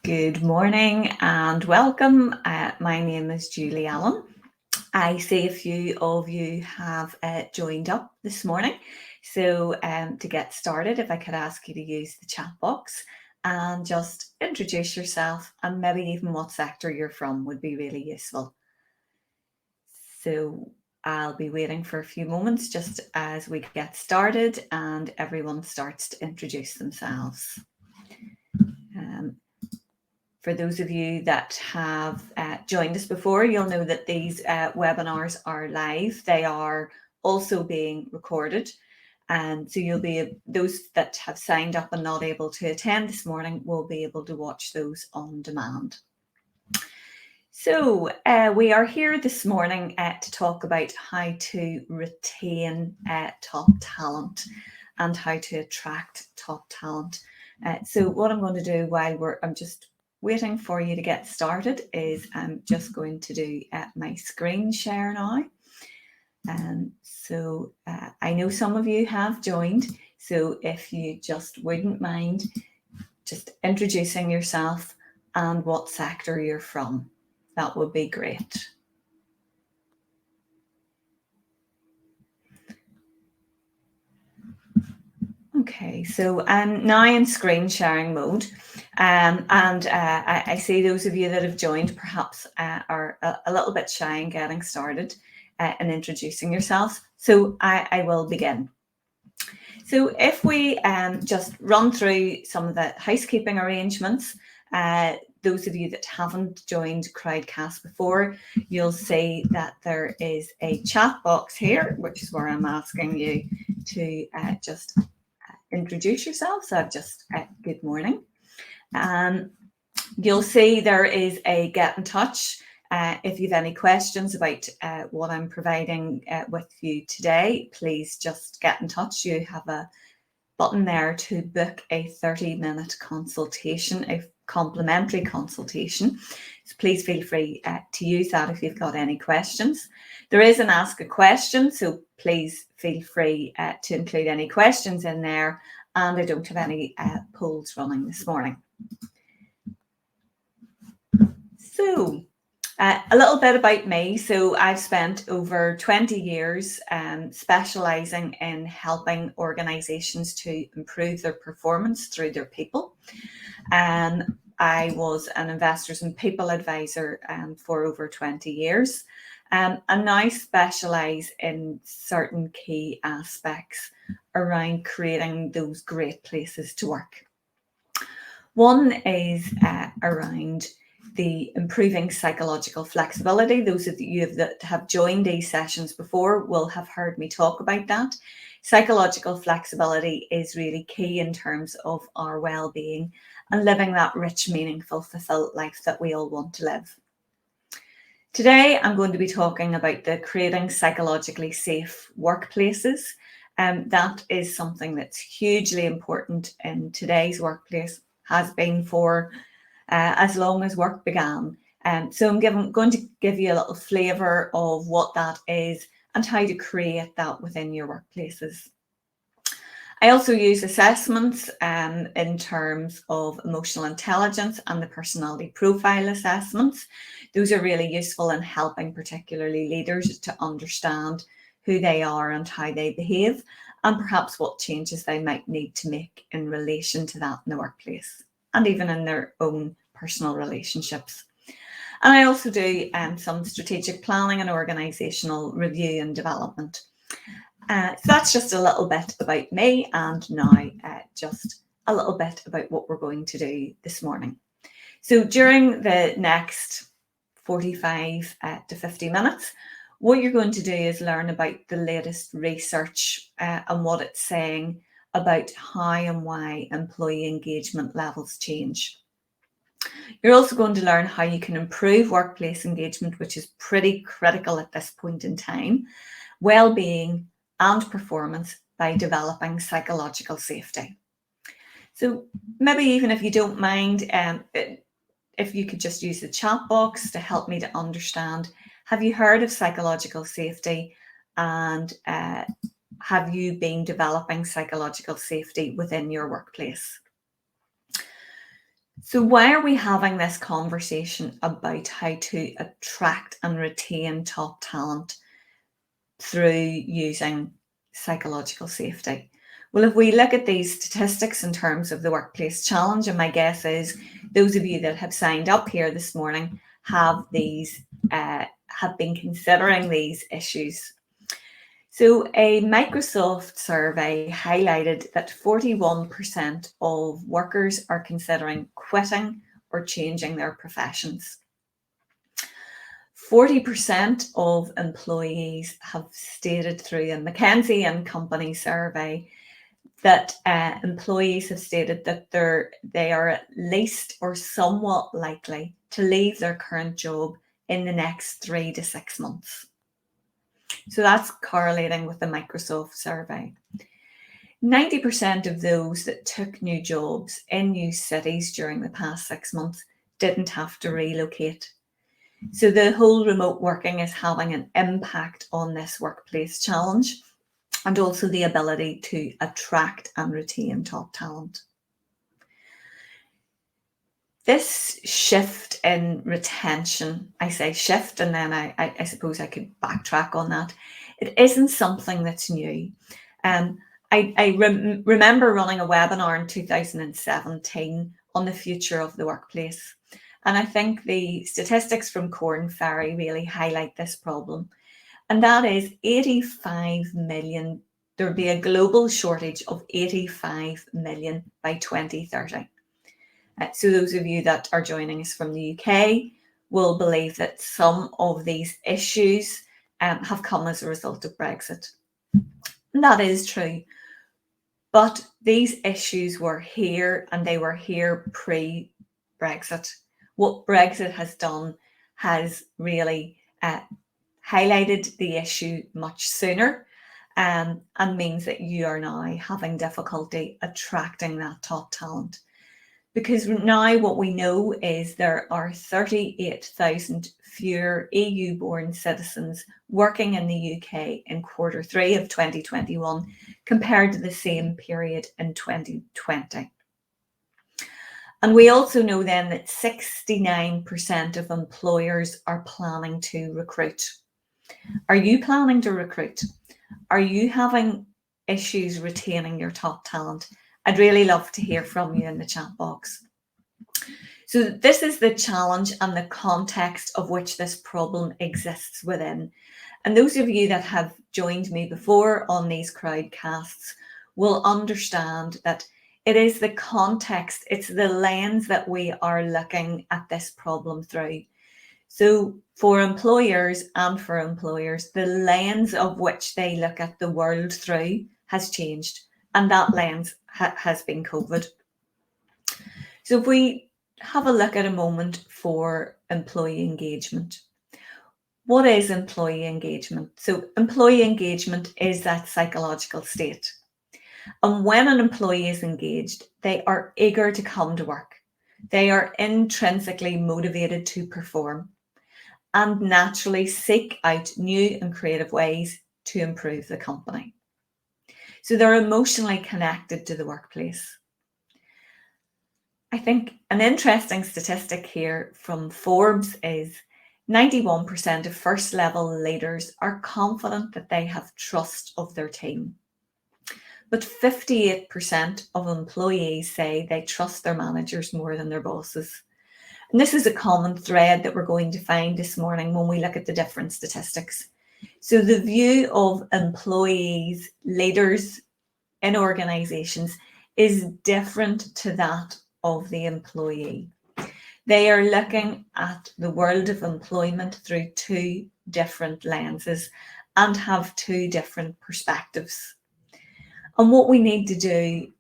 Good morning and welcome. My name is Julie Allen. I see a few of you have joined up this morning. So to get started, if I could ask you to use the chat box and just introduce yourself and maybe even what sector you're from would be really useful. So I'll be waiting for a few moments just as we get started and everyone starts to introduce themselves. For those of you that have joined us before, you'll know that these webinars are live. They are also being recorded. And so those that have signed up and not able to attend this morning will be able to watch those on demand. So we are here this morning to talk about how to retain top talent and how to attract top talent. So what I'm going to do while I'm just waiting for you to get started is I'm just going to do my screen share now. So I know some of you have joined, so if you just wouldn't mind just introducing yourself and what sector you're from, that would be great. Okay, so I'm now in screen sharing mode, and I see those of you that have joined perhaps are a little bit shy in getting started and introducing yourselves. So I will begin. So if we just run through some of the housekeeping arrangements, those of you that haven't joined Crowdcast before, you'll see that there is a chat box here, which is where I'm asking you to just introduce yourself. So just good morning. You'll see there is a get in touch. If you have any questions about what I'm providing with you today, please just get in touch. You have a button there to book a 30-minute consultation, a complimentary consultation. So please feel free to use that if you've got any questions. There is an ask a question, so please feel free to include any questions in there. And I don't have any polls running this morning. So a little bit about me. So I've spent over 20 years specialising in helping organisations to improve their performance through their people. I was an investors and people advisor for over 20 years and now specialise in certain key aspects around creating those great places to work. One is around the improving psychological flexibility. Those of you that have joined these sessions before will have heard me talk about that. Psychological flexibility is really key in terms of our well-being and living that rich, meaningful, fulfilled life that we all want to live. Today, I'm going to be talking about the creating psychologically safe workplaces. That is something that's hugely important in today's workplace, has been for as long as work began. So I'm going to give you a little flavour of what that is and how to create that within your workplaces. I also use assessments in terms of emotional intelligence and the personality profile assessments. Those are really useful in helping particularly leaders to understand who they are and how they behave, and perhaps what changes they might need to make in relation to that in the workplace and even in their own personal relationships. And I also do some strategic planning and organisational review and development. So that's just a little bit about me, and now just a little bit about what we're going to do this morning. So during the next 45 to 50 minutes, what you're going to do is learn about the latest research and what it's saying about how and why employee engagement levels change. You're also going to learn how you can improve workplace engagement, which is pretty critical at this point in time, well-being and performance by developing psychological safety. So maybe even if you don't mind, if you could just use the chat box to help me to understand, have you heard of psychological safety, and have you been developing psychological safety within your workplace? So why are we having this conversation about how to attract and retain top talent through using psychological safety? Well, if we look at these statistics in terms of the workplace challenge, and my guess is those of you that have signed up here this morning have been considering these issues. So a Microsoft survey highlighted that 41% of workers are considering quitting or changing their professions. 40% of employees have stated through a McKinsey and Company survey that employees have stated that they are at least or somewhat likely to leave their current job in the next 3 to 6 months. So that's correlating with the Microsoft survey. 90% of those that took new jobs in new cities during the past 6 months didn't have to relocate. So the whole remote working is having an impact on this workplace challenge and also the ability to attract and retain top talent. This shift in retention, I say shift, and then I suppose I could backtrack on that. It isn't something that's new. I remember running a webinar in 2017 on the future of the workplace. And I think the statistics from Korn Ferry really highlight this problem. And that is 85 million, there'll be a global shortage of 85 million by 2030. So those of you that are joining us from the UK will believe that some of these issues have come as a result of Brexit. And that is true. But these issues were here, and they were here pre-Brexit. What Brexit has done has really highlighted the issue much sooner, and means that you are now having difficulty attracting that top talent. Because now what we know is there are 38,000 fewer EU-born citizens working in the UK in Q3 of 2021 compared to the same period in 2020. And we also know then that 69% of employers are planning to recruit. Are you planning to recruit? Are you having issues retaining your top talent? I'd really love to hear from you in the chat box. So this is the challenge and the context of which this problem exists within. And those of you that have joined me before on these crowdcasts will understand that it is the context, it's the lens that we are looking at this problem through. So for employers and for employers, the lens of which they look at the world through has changed, and that lens has been COVID. So if we have a look at a moment for employee engagement. What is employee engagement? So employee engagement is that psychological state. And when an employee is engaged, they are eager to come to work. They are intrinsically motivated to perform and naturally seek out new and creative ways to improve the company. So they're emotionally connected to the workplace. I think an interesting statistic here from Forbes is 91% of first level leaders are confident that they have trust of their team. But 58% of employees say they trust their managers more than their bosses. And this is a common thread that we're going to find this morning when we look at the different statistics. So the view of employees, leaders in organizations is different to that of the employee. They are looking at the world of employment through two different lenses and have two different perspectives. And what we need to do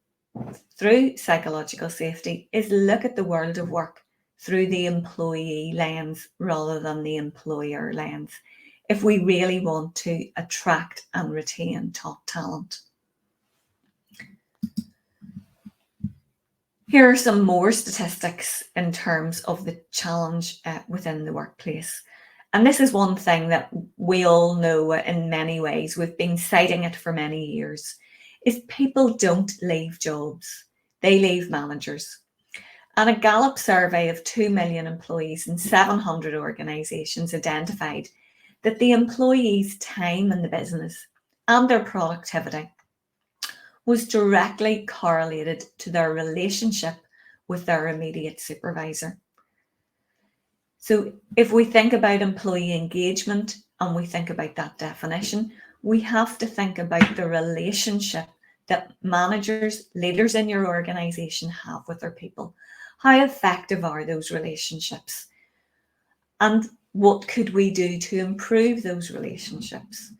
through psychological safety is look at the world of work through the employee lens rather than the employer lens, if we really want to attract and retain top talent. Here are some more statistics in terms of the challenge within the workplace. And this is one thing that we all know in many ways, we've been citing it for many years, is people don't leave jobs, they leave managers. And a Gallup survey of 2 million employees in 700 organisations identified that the employees' time in the business and their productivity was directly correlated to their relationship with their immediate supervisor. So if we think about employee engagement and we think about that definition, we have to think about the relationship that managers, leaders in your organisation have with their people. How effective are those relationships? And what could we do to improve those relationships?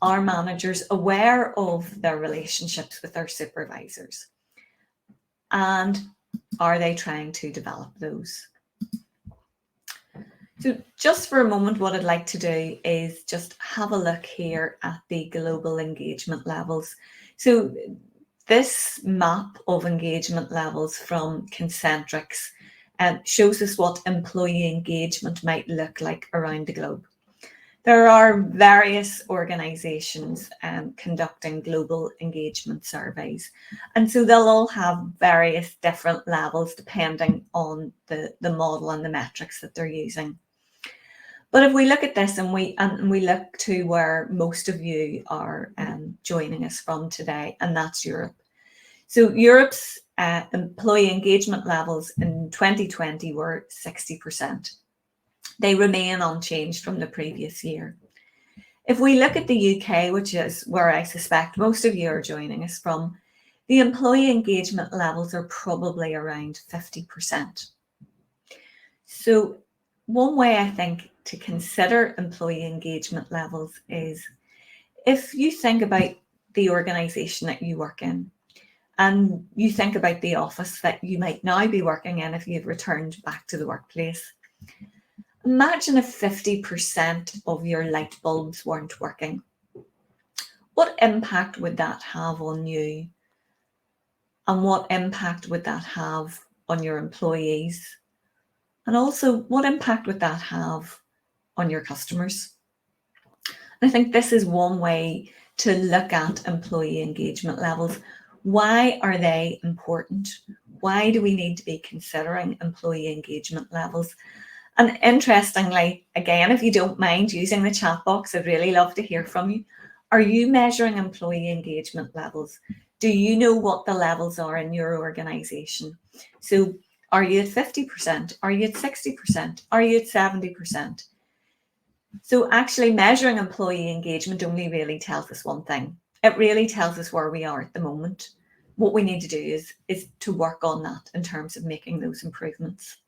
Are managers aware of their relationships with their supervisors? And are they trying to develop those? So just for a moment, what I'd like to do is just have a look here at the global engagement levels. So this map of engagement levels from Concentrics shows us what employee engagement might look like around the globe. There are various organisations conducting global engagement surveys, and so they'll all have various different levels depending on the model and the metrics that they're using. But if we look at this and we look to where most of you are joining us from today, and that's Europe. So Europe's employee engagement levels in 2020 were 60%. They remain unchanged from the previous year. If we look at the UK, which is where I suspect most of you are joining us from, the employee engagement levels are probably around 50%. So one way I think to consider employee engagement levels is if you think about the organisation that you work in and you think about the office that you might now be working in if you've returned back to the workplace. Imagine if 50% of your light bulbs weren't working. What impact would that have on you? And what impact would that have on your employees? And also, what impact would that have on your customers? And I think this is one way to look at employee engagement levels. Why are they important? Why do we need to be considering employee engagement levels? And interestingly, again, if you don't mind using the chat box, I'd really love to hear from you. Are you measuring employee engagement levels? Do you know what the levels are in your organisation? So are you at 50%? Are you at 60%? Are you at 70%? So actually measuring employee engagement only really tells us one thing. It really tells us where we are at the moment. What we need to do is to work on that in terms of making those improvements.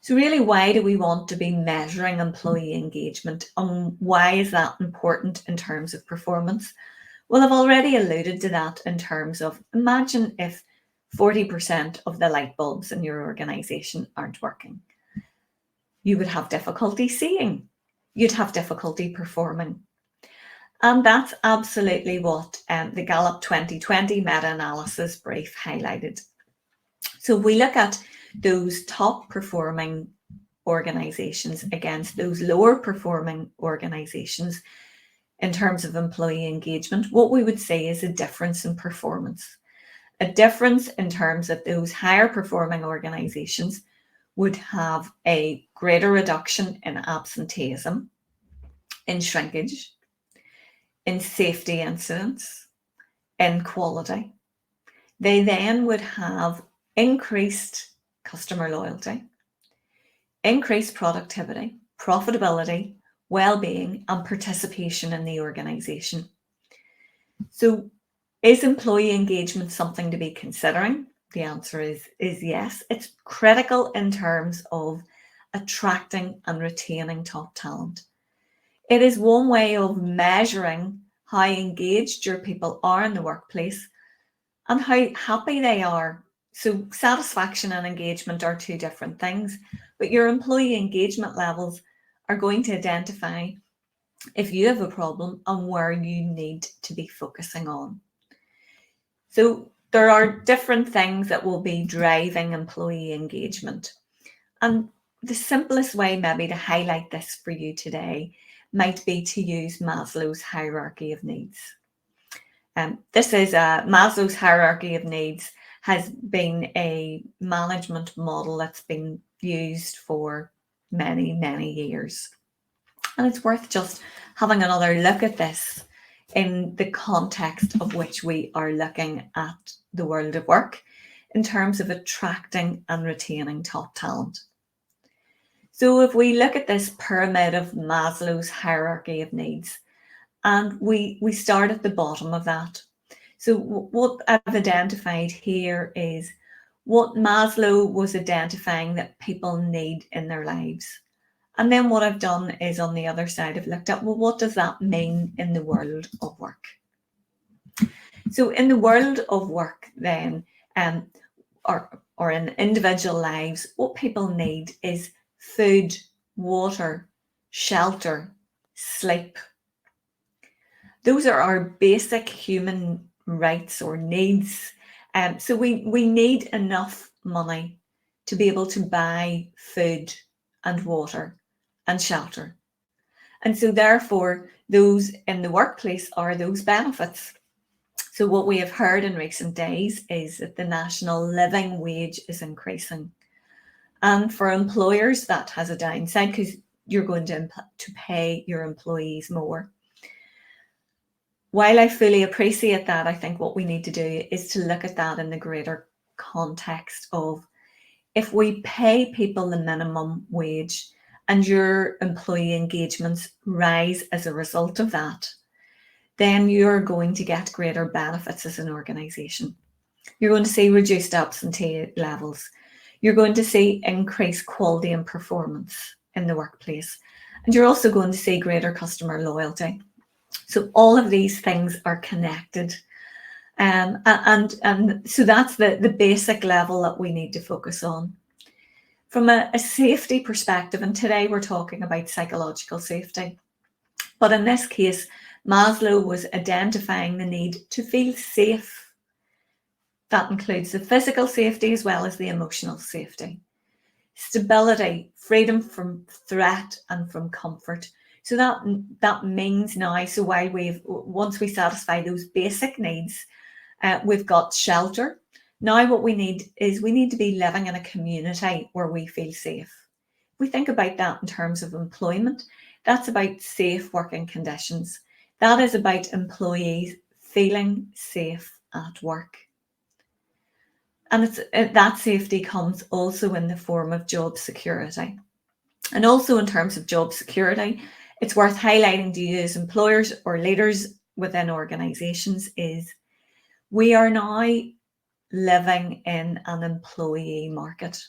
So really, why do we want to be measuring employee engagement, and why is that important in terms of performance? Well, I've already alluded to that in terms of imagine if 40% of the light bulbs in your organisation aren't working. You would have difficulty seeing. You'd have difficulty performing. And that's absolutely what the Gallup 2020 meta-analysis brief highlighted. So if we look at those top performing organisations against those lower performing organisations in terms of employee engagement, what we would say is a difference in performance. A difference in terms of those higher performing organisations would have a greater reduction in absenteeism, in shrinkage, in safety incidents, in quality. They then would have increased customer loyalty, increased productivity, profitability, well-being, and participation in the organisation. So is employee engagement something to be considering? The answer is yes. It's critical in terms of attracting and retaining top talent. It is one way of measuring how engaged your people are in the workplace and how happy they are. So satisfaction and engagement are two different things, but your employee engagement levels are going to identify if you have a problem and where you need to be focusing on. So there are different things that will be driving employee engagement. And the simplest way maybe to highlight this for you today might be to use Maslow's hierarchy of needs. This is Maslow's hierarchy of needs has been a management model that's been used for many, many years. And it's worth just having another look at this in the context of which we are looking at the world of work in terms of attracting and retaining top talent. So if we look at this pyramid of Maslow's hierarchy of needs, and we start at the bottom of that. So what I've identified here is what Maslow was identifying that people need in their lives. And then what I've done is on the other side, I've looked at, well, what does that mean in the world of work? So in the world of work then, or in individual lives, what people need is food, water, shelter, sleep. Those are our basic human rights or needs. So we need enough money to be able to buy food and water and shelter. And so therefore, those in the workplace are those benefits. So what we have heard in recent days is that the national living wage is increasing. And for employers, that has a downside because you're going to pay your employees more. While I fully appreciate that, I think what we need to do is to look at that in the greater context of if we pay people the minimum wage and your employee engagements rise as a result of that, then you're going to get greater benefits as an organisation. You're going to see reduced absentee levels. You're going to see increased quality and performance in the workplace. And you're also going to see greater customer loyalty. So all of these things are connected. And so that's the basic level that we need to focus on. From a safety perspective, and today we're talking about psychological safety, but in this case, Maslow was identifying the need to feel safe. That includes the physical safety as well as the emotional safety. Stability, freedom from threat and from comfort. So that means now, so while once we satisfy those basic needs, we've got shelter. Now what we need to be living in a community where we feel safe. If we think about that in terms of employment, that's about safe working conditions. That is about employees feeling safe at work. And that safety comes also in the form of job security. And also in terms of job security, it's worth highlighting to you as employers or leaders within organisations is we are now living in an employee market.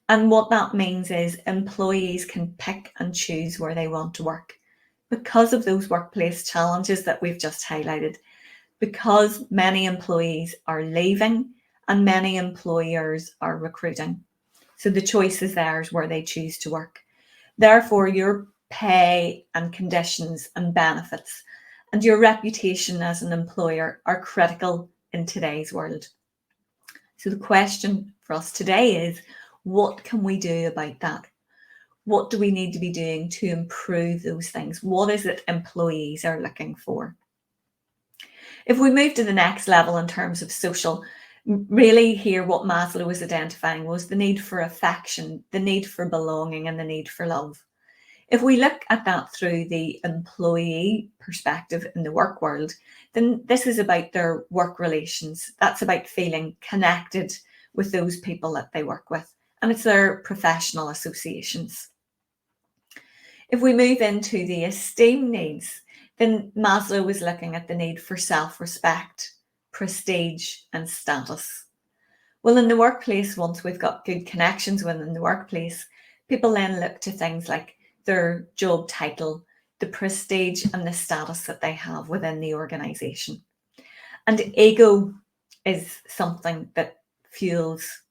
And what that means is employees can pick and choose where they want to work because of those workplace challenges that we've just highlighted, because many employees are leaving and many employers are recruiting. So the choice is theirs where they choose to work. Therefore, your pay and conditions and benefits and your reputation as an employer are critical in today's world. So the question for us today is, what can we do about that? What do we need to be doing to improve those things? What is it employees are looking for? If we move to the next level in terms of social, really here what Maslow was identifying was the need for affection, the need for belonging, and the need for love. If we look at that through the employee perspective in the work world, then this is about their work relations. That's about feeling connected with those people that they work with, and it's their professional associations. If we move into the esteem needs, then Maslow was looking at the need for self-respect, prestige, and status. Well, in the workplace, once we've got good connections within the workplace, people then look to things like their job title, the prestige and the status that they have within the organisation. And ego is something that fuels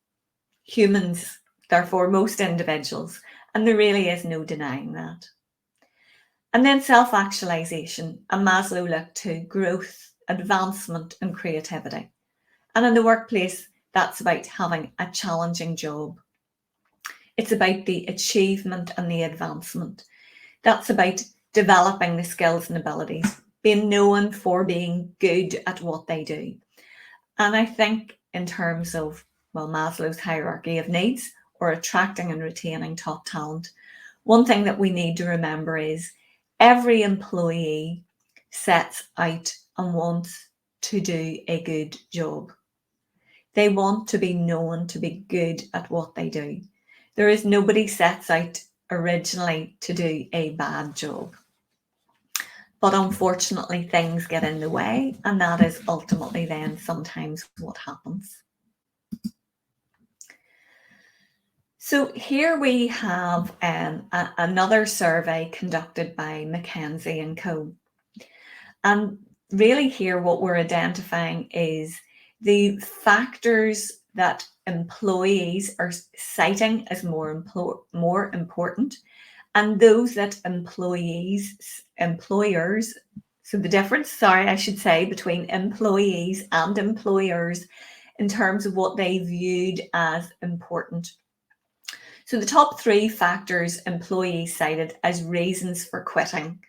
humans, therefore most individuals, and there really is no denying that. And then self-actualization, and Maslow looked to growth, advancement and creativity. And in the workplace, that's about having a challenging job. It's about the achievement and the advancement. That's about developing the skills and abilities, being known for being good at what they do. And I think in terms of, well, Maslow's hierarchy of needs, or attracting and retaining top talent, one thing that we need to remember is every employee sets out and wants to do a good job. They want to be known to be good at what they do. There is nobody sets out originally to do a bad job. But unfortunately, things get in the way, and that is ultimately then sometimes what happens. So here we have another survey conducted by McKinsey & Co. And really here what we're identifying is the factors that employees are citing as more important, and those that employers, so the difference, between employees and employers in terms of what they viewed as important. So the top 3 factors employees cited as reasons for quitting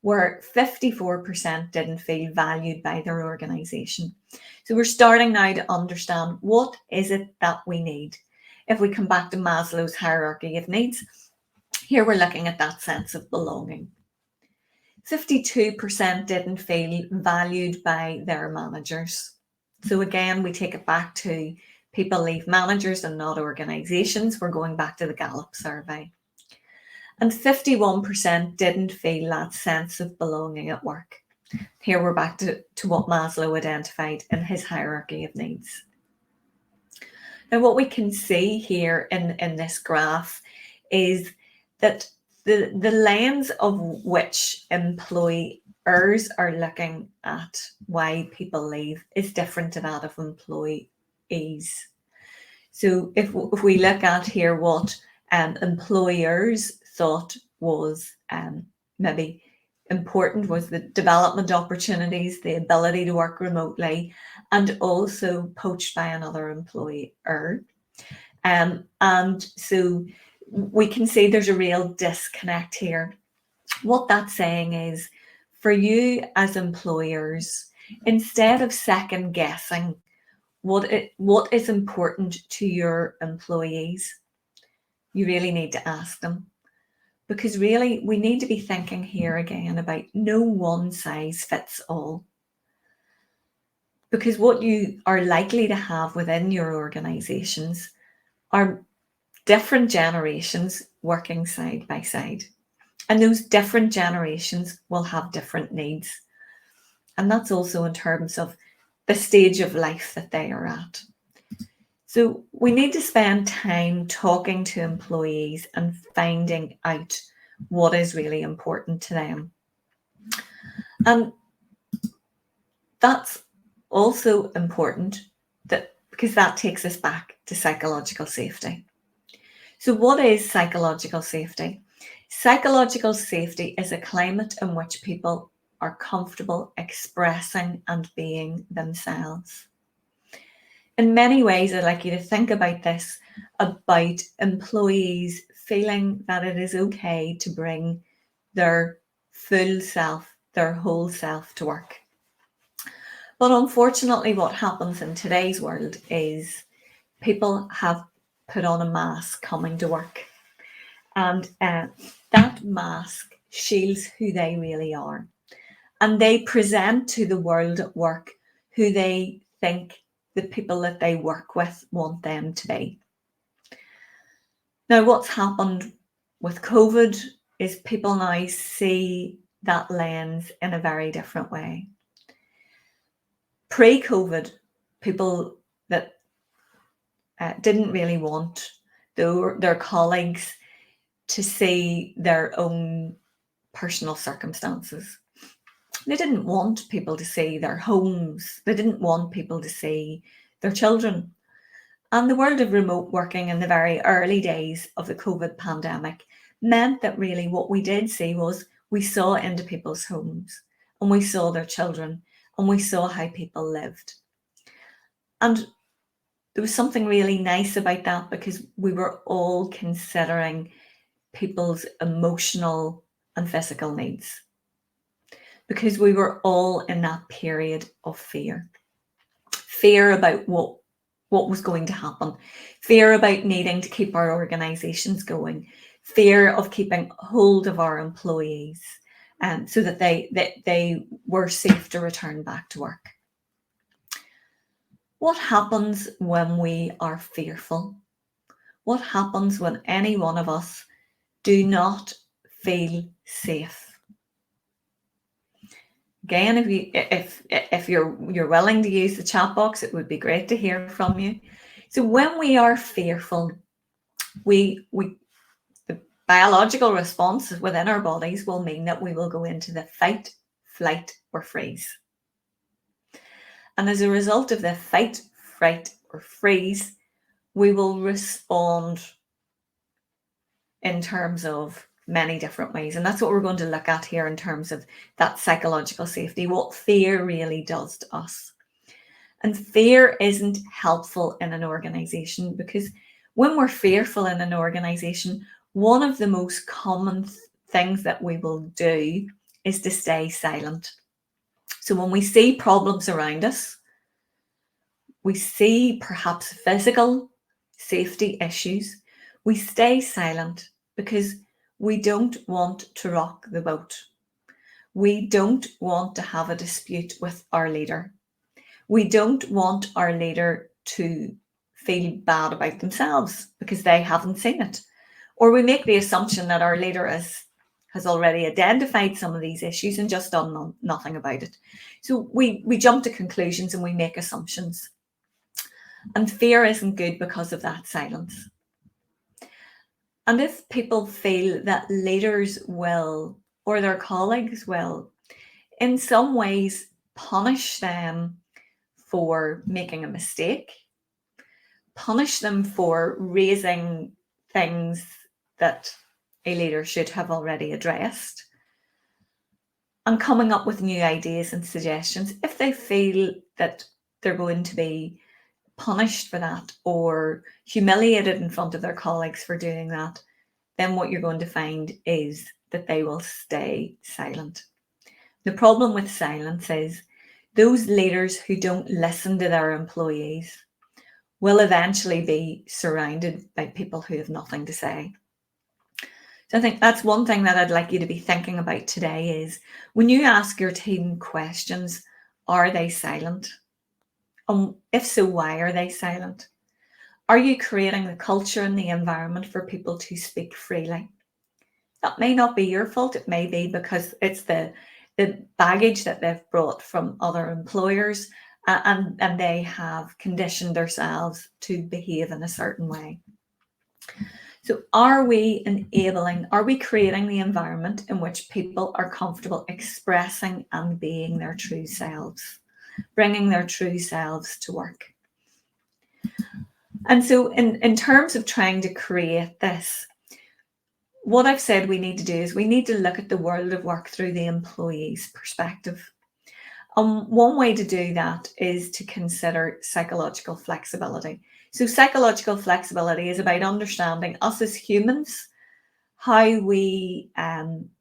were 54% didn't feel valued by their organisation. So we're starting now to understand what is it that we need. If we come back to Maslow's hierarchy of needs, here we're looking at that sense of belonging. 52% didn't feel valued by their managers. So again, we take it back to people leave managers and not organisations. We're going back to the Gallup survey. And 51% didn't feel that sense of belonging at work. Here we're back to what Maslow identified in his hierarchy of needs. Now, what we can see here in this graph is that the lens of which employers are looking at why people leave is different to that of employees. So if we look at here what employers thought was maybe important was the development opportunities, the ability to work remotely, and also poached by another employer. And so we can see there's a real disconnect here. What that's saying is, for you as employers, instead of second guessing what is important to your employees, you really need to ask them. Because really, we need to be thinking here again about no one size fits all. Because what you are likely to have within your organizations are different generations working side by side. And those different generations will have different needs. And that's also in terms of the stage of life that they are at. So we need to spend time talking to employees and finding out what is really important to them. And that's also important because that takes us back to psychological safety. So what is psychological safety? Psychological safety is a climate in which people are comfortable expressing and being themselves. In many ways, I'd like you to think about this, about employees feeling that it is okay to bring their full self, their whole self to work. But unfortunately, what happens in today's world is people have put on a mask coming to work. And that mask shields who they really are. And they present to the world at work who they think the people that they work with want them to be. Now, what's happened with COVID is people now see that lens in a very different way. Pre-COVID, people that didn't really want their colleagues to see their own personal circumstances. They didn't want people to see their homes. They didn't want people to see their children. And the world of remote working in the very early days of the COVID pandemic meant that really what we did see was we saw into people's homes and we saw their children and we saw how people lived. And there was something really nice about that because we were all considering people's emotional and physical needs, because we were all in that period of fear fear about what was going to happen, fear about needing to keep our organizations going, fear of keeping hold of our employees, so that they were safe to return back to work. What happens when we are fearful? What happens when any one of us do not feel safe? Again, if you're willing to use the chat box, it would be great to hear from you. So when we are fearful, the biological response within our bodies will mean that we will go into the fight, flight, or freeze. And as a result of the fight, fright, or freeze, we will respond in terms of many different ways. And that's what we're going to look at here in terms of that psychological safety, what fear really does to us. And fear isn't helpful in an organization, because when we're fearful in an organization, one of the most common things that we will do is to stay silent. So when we see problems around us, we see perhaps physical safety issues, we stay silent because we don't want to rock the boat. We don't want to have a dispute with our leader. We don't want our leader to feel bad about themselves because they haven't seen it. Or we make the assumption that our leader has already identified some of these issues and just done nothing about it. So we jump to conclusions and we make assumptions. And fear isn't good because of that silence. And if people feel that leaders will, or their colleagues will, in some ways punish them for making a mistake, punish them for raising things that a leader should have already addressed, and coming up with new ideas and suggestions, if they feel that they're going to be punished for that or humiliated in front of their colleagues for doing that, then what you're going to find is that they will stay silent. The problem with silence is those leaders who don't listen to their employees will eventually be surrounded by people who have nothing to say. So I think that's one thing that I'd like you to be thinking about today is when you ask your team questions, are they silent? If so, why are they silent? Are you creating the culture and the environment for people to speak freely? That may not be your fault. It may be because it's the baggage that they've brought from other employers, and they have conditioned themselves to behave in a certain way. So are we creating the environment in which people are comfortable expressing and being their true selves, bringing their true selves to work? And so in terms of trying to create this, what I've said we need to do is we need to look at the world of work through the employee's perspective. One way to do that is to consider psychological flexibility. So psychological flexibility is about understanding us as humans, how we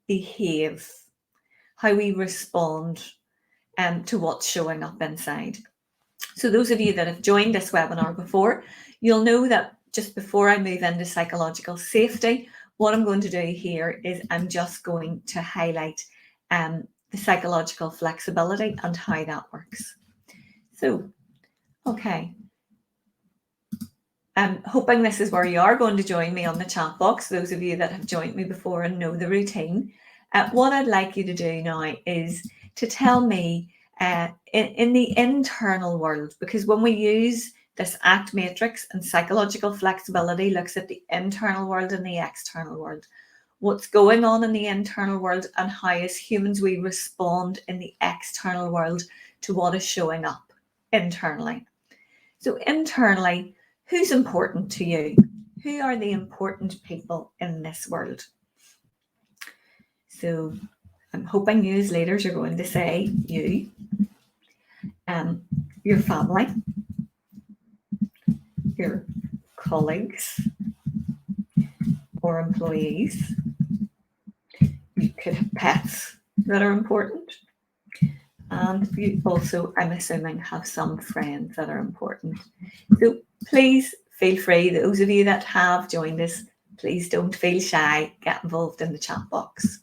behave, how we respond to what's showing up inside. So those of you that have joined this webinar before, you'll know that just before I move into psychological safety, what I'm going to do here is I'm just going to highlight the psychological flexibility and how that works. So, okay. I'm hoping this is where you are going to join me on the chat box, those of you that have joined me before and know the routine. What I'd like you to do now is to tell me in the internal world, because when we use this ACT matrix and psychological flexibility looks at the internal world and the external world, what's going on in the internal world and how as humans we respond in the external world to what is showing up internally. So internally, who's important to you? Who are the important people in this world? So I'm hoping you as leaders are going to say you, your family, your colleagues or employees. You could have pets that are important. And you also, I'm assuming, have some friends that are important. So please feel free, those of you that have joined us, please don't feel shy, get involved in the chat box.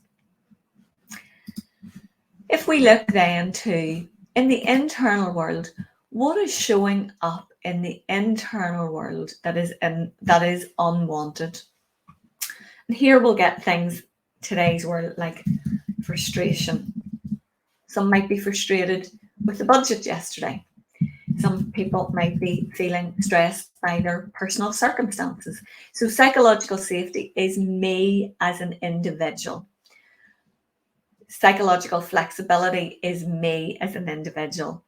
If we look then to, in the internal world, what is showing up in the internal world that is unwanted? And here we'll get things, today's world, like frustration. Some might be frustrated with the budget yesterday. Some people might be feeling stressed by their personal circumstances. So psychological safety is me as an individual. Psychological flexibility is me as an individual.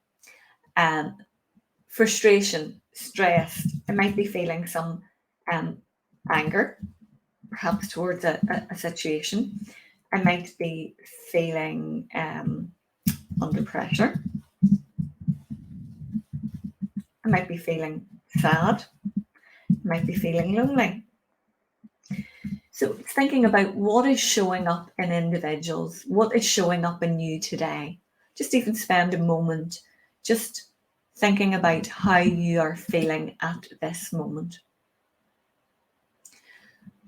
Frustration, stress, I might be feeling some anger, perhaps towards a situation. I might be feeling under pressure. I might be feeling sad. I might be feeling lonely. So it's thinking about what is showing up in individuals, what is showing up in you today. Just even spend a moment just thinking about how you are feeling at this moment.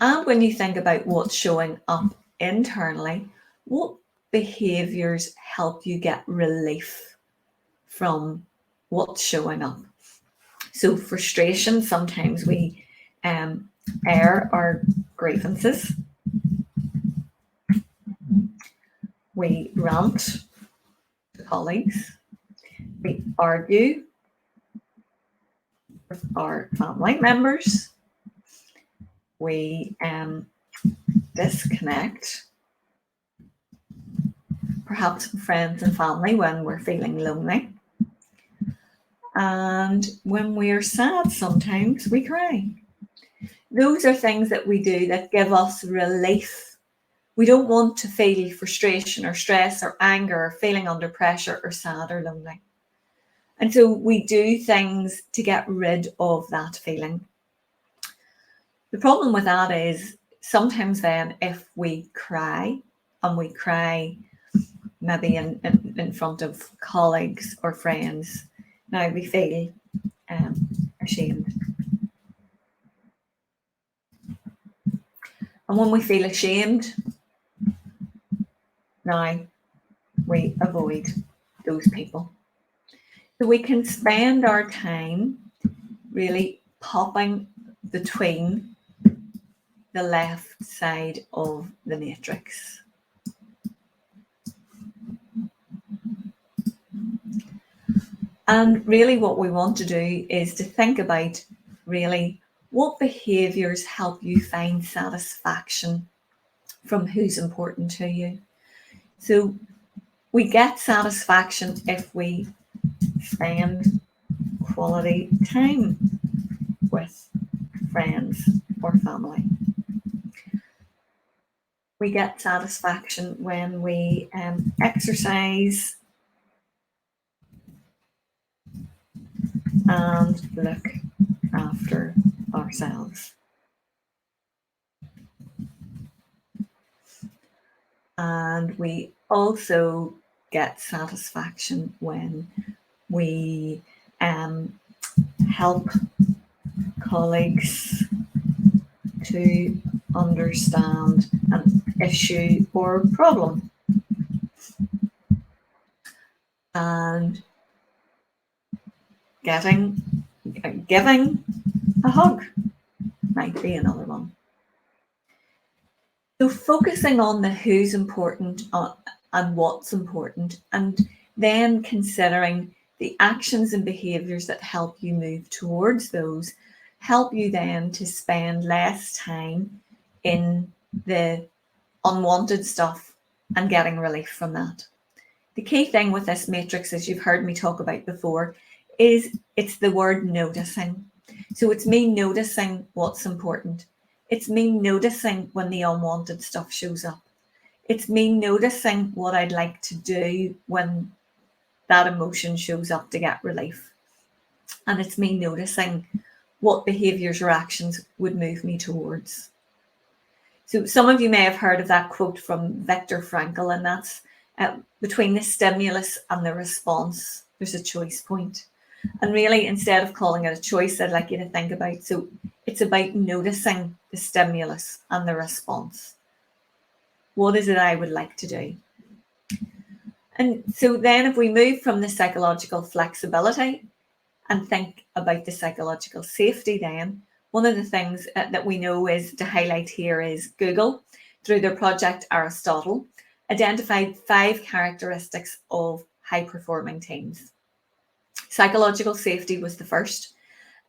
And when you think about what's showing up internally, what behaviours help you get relief from what's showing up? So frustration, sometimes we air our grievances. We rant to colleagues. We argue with our family members. We disconnect, perhaps from friends and family when we're feeling lonely. And when we're sad, sometimes we cry. Those are things that we do that give us relief. We don't want to feel frustration or stress or anger or feeling under pressure or sad or lonely. And so we do things to get rid of that feeling. The problem with that is sometimes then if we cry, and we cry maybe in front of colleagues or friends, now we feel ashamed. And when we feel ashamed, now we avoid those people. So we can spend our time really popping between the left side of the matrix. And really what we want to do is to think about really what behaviours help you find satisfaction from who's important to you. So we get satisfaction if we spend quality time with friends or family. We get satisfaction when we exercise and look after ourselves. And we also get satisfaction when we help colleagues to understand an issue or problem. And giving a hug might be another one. So focusing on the who's important and what's important, and then considering the actions and behaviours that help you move towards those, help you then to spend less time in the unwanted stuff and getting relief from that. The key thing with this matrix, as you've heard me talk about before, is it's the word noticing. So it's me noticing what's important. It's me noticing when the unwanted stuff shows up. It's me noticing what I'd like to do when that emotion shows up to get relief. And it's me noticing what behaviours or actions would move me towards. So some of you may have heard of that quote from Viktor Frankl, and that's Between the stimulus and the response, there's a choice point. And really, instead of calling it a choice, I'd like you to think about, so it's about noticing the stimulus and the response. What is it I would like to do? And so then if we move from the psychological flexibility and think about the psychological safety, then one of the things that we know is to highlight here is Google, through their project Aristotle, identified 5 characteristics of high-performing teams. Psychological safety was the first,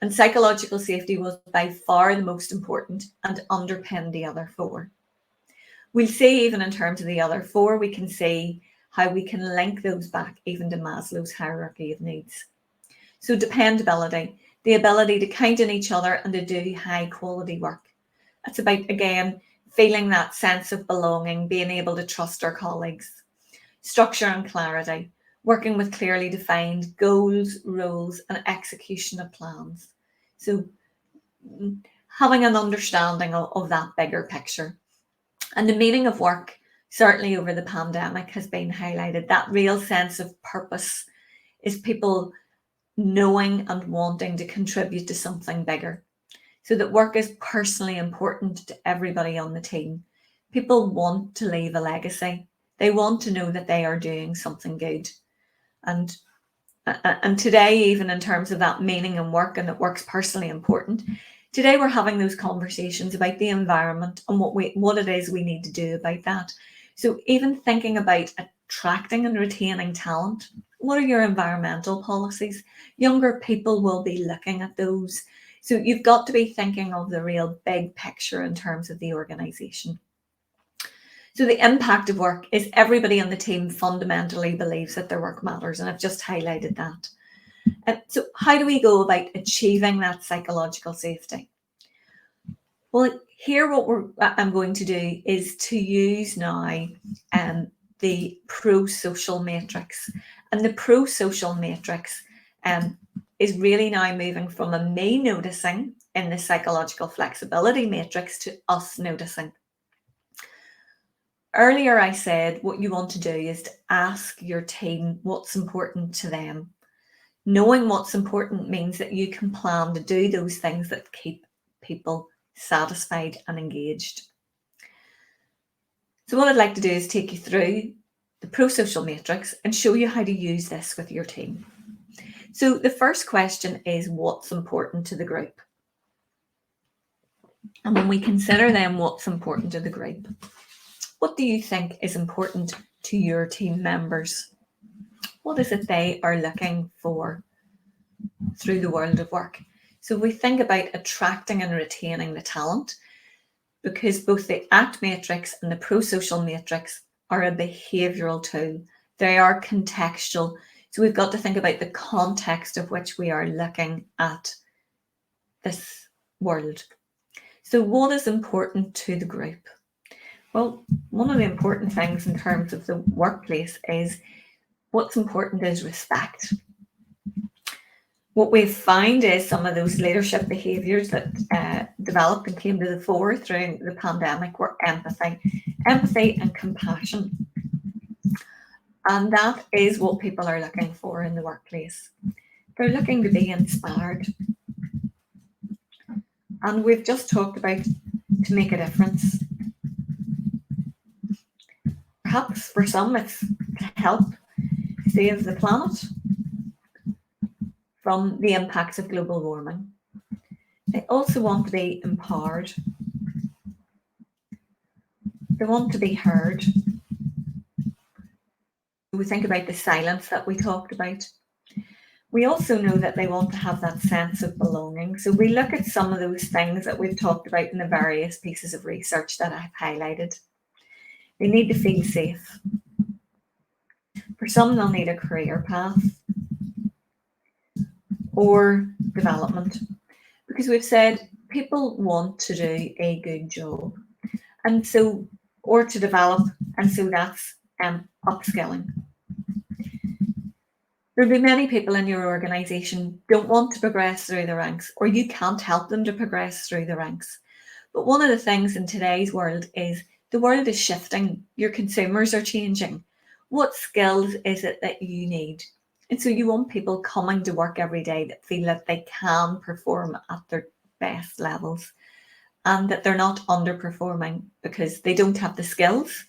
and psychological safety was by far the most important and underpinned the other 4. We'll see even in terms of the other 4, we can see how we can link those back even to Maslow's hierarchy of needs. So dependability, the ability to count on each other and to do high quality work. It's about, again, feeling that sense of belonging, being able to trust our colleagues. Structure and clarity, working with clearly defined goals, roles, and execution of plans. So having an understanding of that bigger picture. And the meaning of work, certainly over the pandemic, has been highlighted. That real sense of purpose is people knowing and wanting to contribute to something bigger. So that work is personally important to everybody on the team. People want to leave a legacy. They want to know that they are doing something good. And today, even in terms of that meaning in work and that work's personally important, today we're having those conversations about the environment and what it is we need to do about that. So even thinking about attracting and retaining talent, what are your environmental policies? Younger people will be looking at those. So you've got to be thinking of the real big picture in terms of the organisation. So the impact of work is everybody on the team fundamentally believes that their work matters, and I've just highlighted that. So how do we go about achieving that psychological safety? Well, here what I'm going to do is to use now the pro-social matrix. And the pro-social matrix is really now moving from a me noticing in the psychological flexibility matrix to us noticing. Earlier I said what you want to do is to ask your team what's important to them. Knowing what's important means that you can plan to do those things that keep people satisfied and engaged. So what I'd like to do is take you through the pro-social matrix and show you how to use this with your team. So the first question is, what's important to the group? And when we consider then what's important to the group, what do you think is important to your team members? What is it they are looking for through the world of work? So we think about attracting and retaining the talent, because both the ACT matrix and the pro-social matrix are a behavioural tool. They are contextual. So we've got to think about the context of which we are looking at this world. So what is important to the group? Well, one of the important things in terms of the workplace is what's important is respect. What we've found is some of those leadership behaviours that developed and came to the fore through the pandemic were empathy and compassion. And that is what people are looking for in the workplace. They're looking to be inspired. And we've just talked about to make a difference. Perhaps for some it's to help save the planet from the impacts of global warming. They also want to be empowered. They want to be heard. We think about the silence that we talked about. We also know that they want to have that sense of belonging. So we look at some of those things that we've talked about in the various pieces of research that I've highlighted. They need to feel safe. For some, they'll need a career path or development, because we've said people want to do a good job, and so, or to develop, and so that's upskilling. There'll be many people in your organisation don't want to progress through the ranks, or you can't help them to progress through the ranks. But one of the things in today's world is the world is shifting. Your consumers are changing. What skills is it that you need? And so you want people coming to work every day that feel that they can perform at their best levels and that they're not underperforming because they don't have the skills.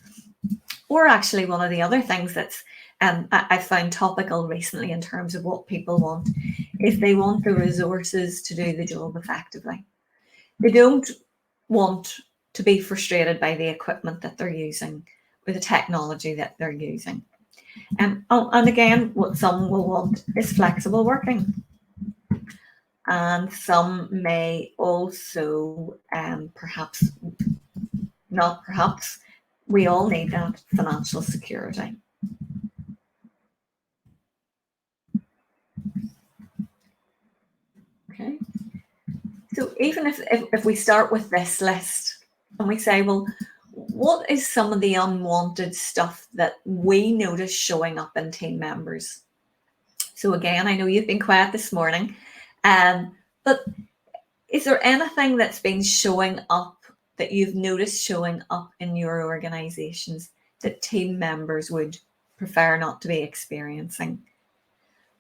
Or actually, one of the other things that's I found topical recently in terms of what people want is they want the resources to do the job effectively. They don't want to be frustrated by the equipment that they're using or the technology that they're using. And again, what some will want is flexible working. And some may also, perhaps, we all need that financial security. Okay. So even if we start with this list and we say, well, what is some of the unwanted stuff that we notice showing up in team members? So again, I know you've been quiet this morning, but is there anything that's been showing up that you've noticed showing up in your organizations that team members would prefer not to be experiencing?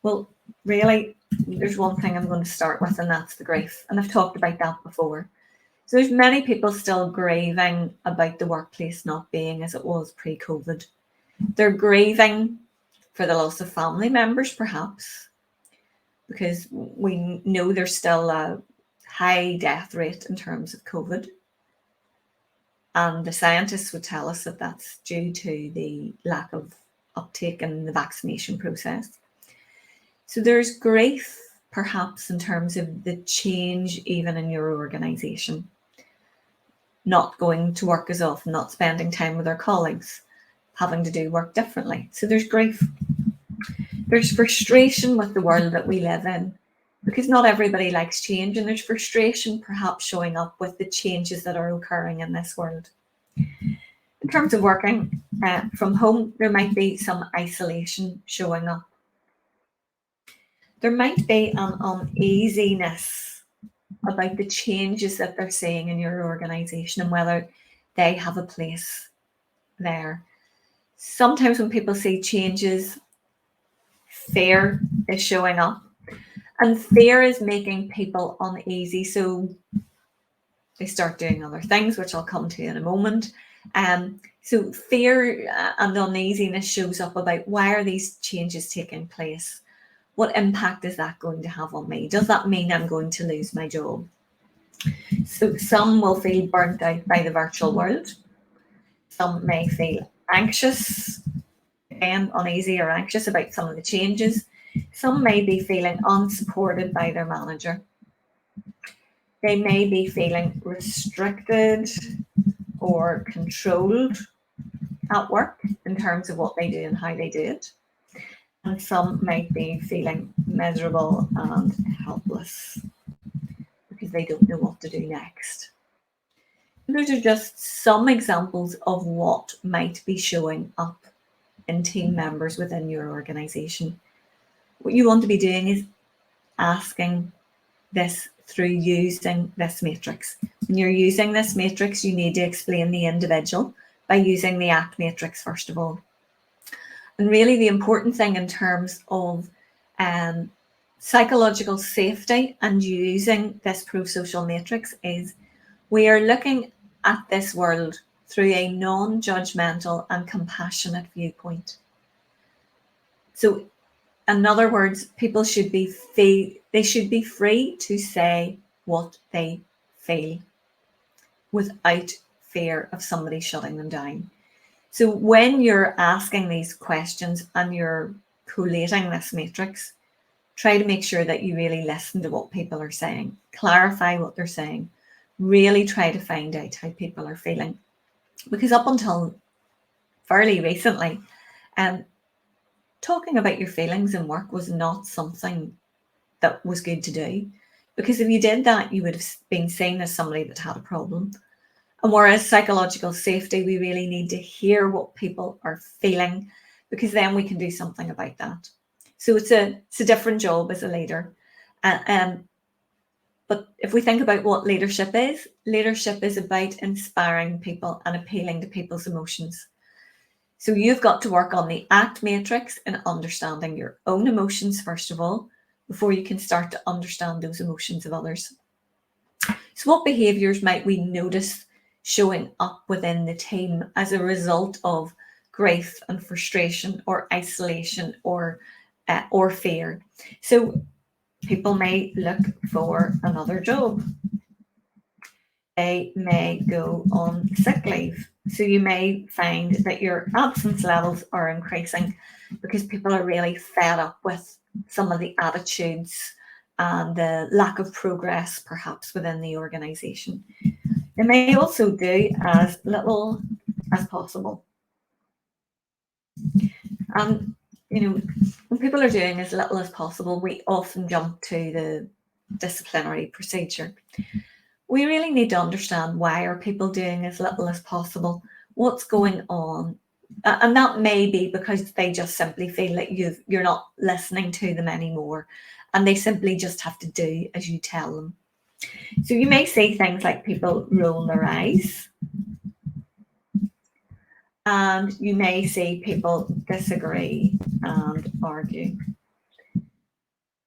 Well, really, there's one thing I'm going to start with, and that's the grief. And I've talked about that before. So there's many people still grieving about the workplace not being as it was pre-COVID. They're grieving for the loss of family members, perhaps, because we know there's still a high death rate in terms of COVID. And the scientists would tell us that that's due to the lack of uptake in the vaccination process. So there's grief, perhaps, in terms of the change even in your organization. Not going to work as often, not spending time with their colleagues, having to do work differently. So there's grief. There's frustration with the world that we live in, because not everybody likes change, and there's frustration perhaps showing up with the changes that are occurring in this world. In terms of working from home, there might be some isolation showing up. There might be an uneasiness about the changes that they're seeing in your organization and whether they have a place there. Sometimes when people see changes, fear is showing up, and fear is making people uneasy. So they start doing other things, which I'll come to in a moment. So fear and uneasiness shows up about, why are these changes taking place? What impact is that going to have on me? Does that mean I'm going to lose my job? So some will feel burnt out by the virtual world. Some may feel anxious, again, uneasy or anxious about some of the changes. Some may be feeling unsupported by their manager. They may be feeling restricted or controlled at work in terms of what they do and how they do it. And some might be feeling miserable and helpless because they don't know what to do next. Those are just some examples of what might be showing up in team members within your organization. What you want to be doing is asking this through using this matrix. When you're using this matrix, you need to explain the individual by using the ACT matrix first of all. And really the important thing in terms of psychological safety and using this pro-social matrix is we are looking at this world through a non-judgmental and compassionate viewpoint. So in other words, people should be free to say what they feel without fear of somebody shutting them down. So when you're asking these questions and you're collating this matrix, try to make sure that you really listen to what people are saying, clarify what they're saying, really try to find out how people are feeling. Because up until fairly recently, talking about your feelings in work was not something that was good to do. Because if you did that, you would have been seen as somebody that had a problem. And whereas psychological safety, we really need to hear what people are feeling, because then we can do something about that. So it's a different job as a leader. But if we think about what leadership is about inspiring people and appealing to people's emotions. So you've got to work on the ACT matrix and understanding your own emotions, first of all, before you can start to understand those emotions of others. So what behaviours might we notice showing up within the team as a result of grief and frustration or isolation or fear? So people may look for another job. They may go on sick leave. So you may find that your absence levels are increasing because people are really fed up with some of the attitudes and the lack of progress perhaps within the organisation. They may also do as little as possible. And, when people are doing as little as possible, we often jump to the disciplinary procedure. We really need to understand why are people doing as little as possible, what's going on. And that may be because they just simply feel like you're not listening to them anymore, and they simply just have to do as you tell them. So you may see things like people roll their eyes, and you may see people disagree and argue.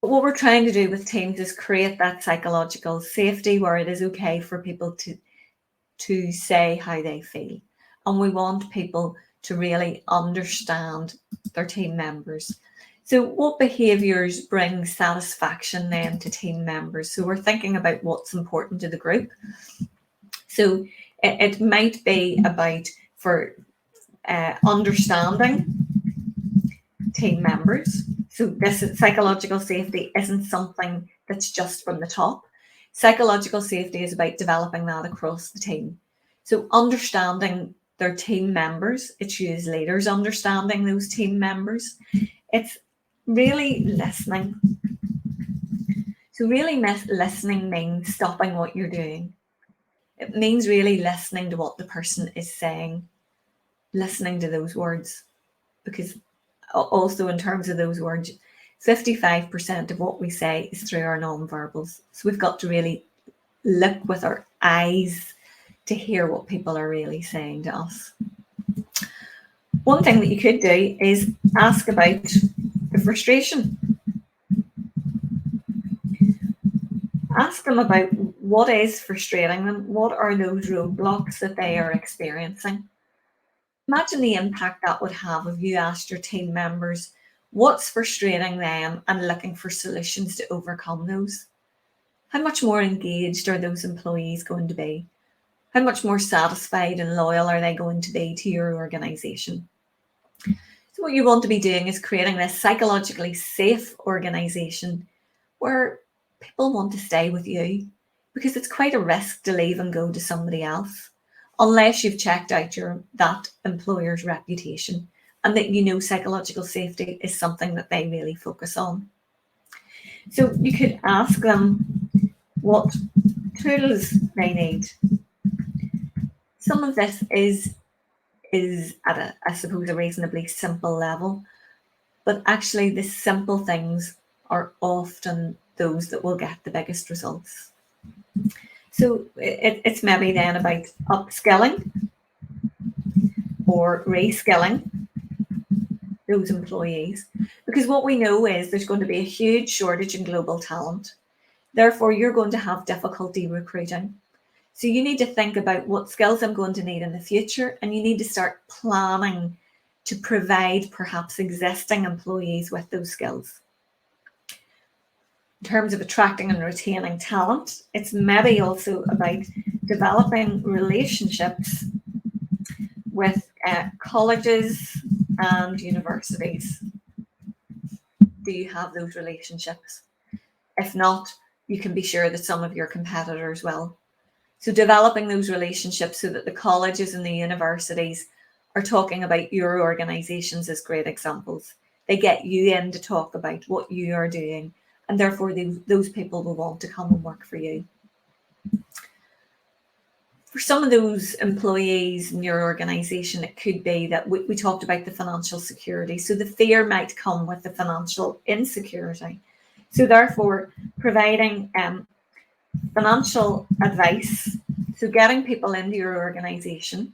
But what we're trying to do with teams is create that psychological safety where it is okay for people to say how they feel. And we want people to really understand their team members. So what behaviours bring satisfaction then to team members? So we're thinking about what's important to the group. So it might be about for understanding team members. So this psychological safety isn't something that's just from the top. Psychological safety is about developing that across the team. So understanding their team members, it's you as leaders understanding those team members. It's really listening. So really listening means stopping what you're doing. It means really listening to what the person is saying, listening to those words, because also in terms of those words, 55% of what we say is through our non-verbals. So we've got to really look with our eyes to hear what people are really saying to us. One thing that you could do is ask about the frustration. Ask them about what is frustrating them, what are those roadblocks that they are experiencing. Imagine the impact that would have if you asked your team members what's frustrating them and looking for solutions to overcome those. How much more engaged are those employees going to be? How much more satisfied and loyal are they going to be to your organisation? So what you want to be doing is creating this psychologically safe organisation where people want to stay with you, because it's quite a risk to leave and go to somebody else unless you've checked out that employer's reputation and that psychological safety is something that they really focus on. So you could ask them what tools they need. Some of this is at a reasonably simple level, but actually the simple things are often those that will get the biggest results. So it's maybe then about upskilling or reskilling those employees, because what we know is there's going to be a huge shortage in global talent. Therefore, you're going to have difficulty recruiting. So you need to think about what skills I'm going to need in the future, and you need to start planning to provide perhaps existing employees with those skills. In terms of attracting and retaining talent, it's maybe also about developing relationships with colleges and universities. Do you have those relationships? If not, you can be sure that some of your competitors will. So developing those relationships so that the colleges and the universities are talking about your organisations as great examples. They get you in to talk about what you are doing, and therefore those people will want to come and work for you. For some of those employees in your organisation, it could be that we talked about the financial security. So the fear might come with the financial insecurity. So therefore, providing financial advice, so getting people into your organisation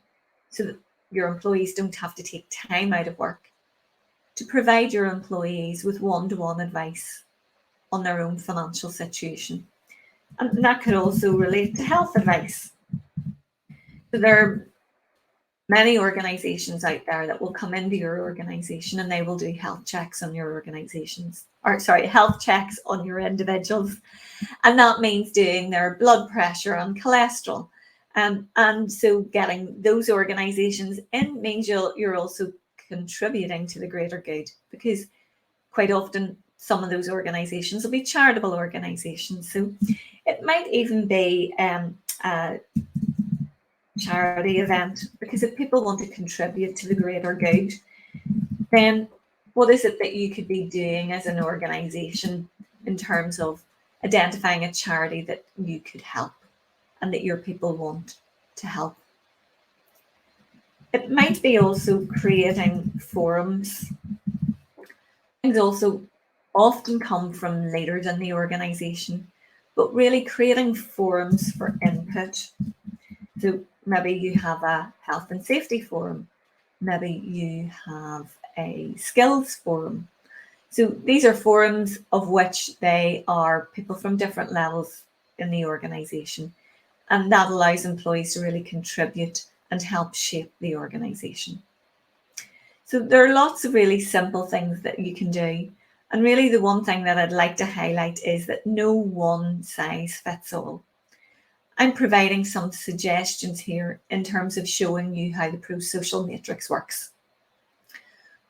so that your employees don't have to take time out of work to provide your employees with one-to-one advice on their own financial situation. And that could also relate to health advice. So there are many organizations out there that will come into your organization and they will do health checks on your health checks on your individuals. And that means doing their blood pressure and cholesterol. And so getting those organizations in means you're also contributing to the greater good, because quite often some of those organizations will be charitable organizations. So it might even be a charity event, because if people want to contribute to the greater good, then what is it that you could be doing as an organization in terms of identifying a charity that you could help and that your people want to help? It might be also creating forums. Things also often come from leaders in the organization, but really creating forums for input. So maybe you have a health and safety forum, maybe you have a skills forum. So these are forums of which they are people from different levels in the organization, and that allows employees to really contribute and help shape the organization. So there are lots of really simple things that you can do. And really the one thing that I'd like to highlight is that no one size fits all. I'm providing some suggestions here in terms of showing you how the pro-social matrix works.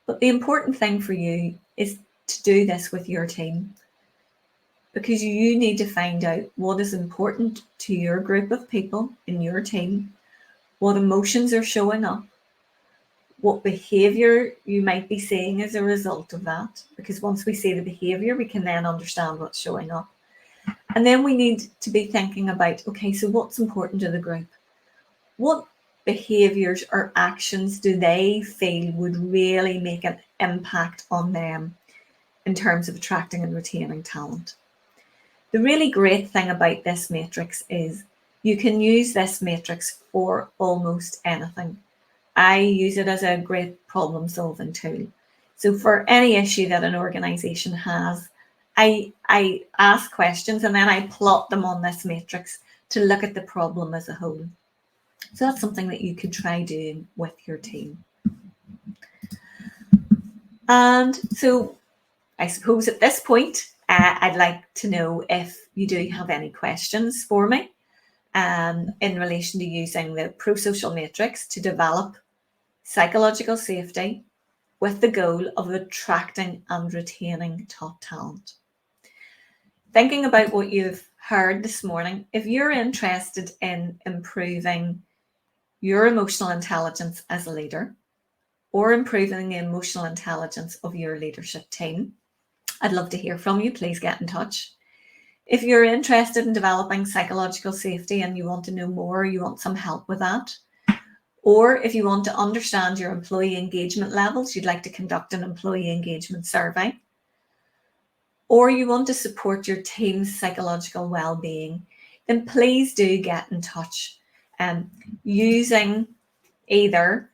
But the important thing for you is to do this with your team, because you need to find out what is important to your group of people in your team, what emotions are showing up, what behavior you might be seeing as a result of that, because once we see the behavior, we can then understand what's showing up. And then we need to be thinking about, okay, so what's important to the group? What behaviors or actions do they feel would really make an impact on them in terms of attracting and retaining talent? The really great thing about this matrix is you can use this matrix for almost anything. I use it as a great problem solving tool. So for any issue that an organization has, I ask questions and then I plot them on this matrix to look at the problem as a whole. So that's something that you could try doing with your team. And so I suppose at this point, I'd like to know if you do have any questions for me in relation to using the pro-social matrix to develop psychological safety with the goal of attracting and retaining top talent. Thinking about what you've heard this morning, if you're interested in improving your emotional intelligence as a leader or improving the emotional intelligence of your leadership team, I'd love to hear from you. Please get in touch. If you're interested in developing psychological safety and you want to know more, you want some help with that, or if you want to understand your employee engagement levels, you'd like to conduct an employee engagement survey, or you want to support your team's psychological well-being, then please do get in touch using either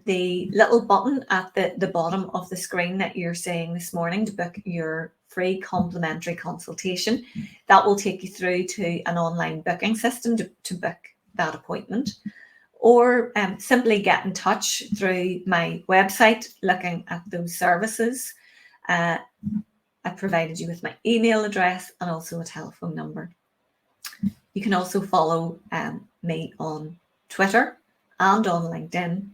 the little button at the bottom of the screen that you're seeing this morning to book your free complimentary consultation. That will take you through to an online booking system to book that appointment. Or simply get in touch through my website looking at those services. I provided you with my email address and also a telephone number. You can also follow me on Twitter and on LinkedIn,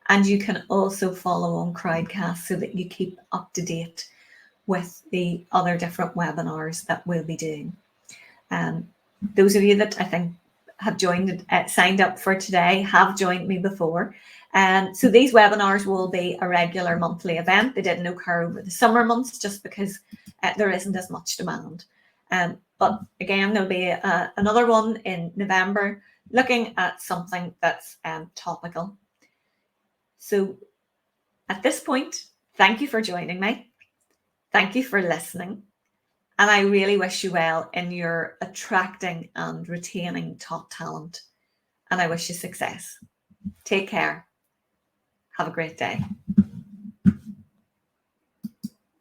and you can also follow on Crowdcast so that you keep up to date with the other different webinars that we'll be doing. Those of you that I think have signed up for today have joined me before. So these webinars will be a regular monthly event. They didn't occur over the summer months just because there isn't as much demand. But again, there'll be another one in November looking at something that's topical. So at this point, thank you for joining me. Thank you for listening. And I really wish you well in your attracting and retaining top talent. And I wish you success. Take care. Have a great day.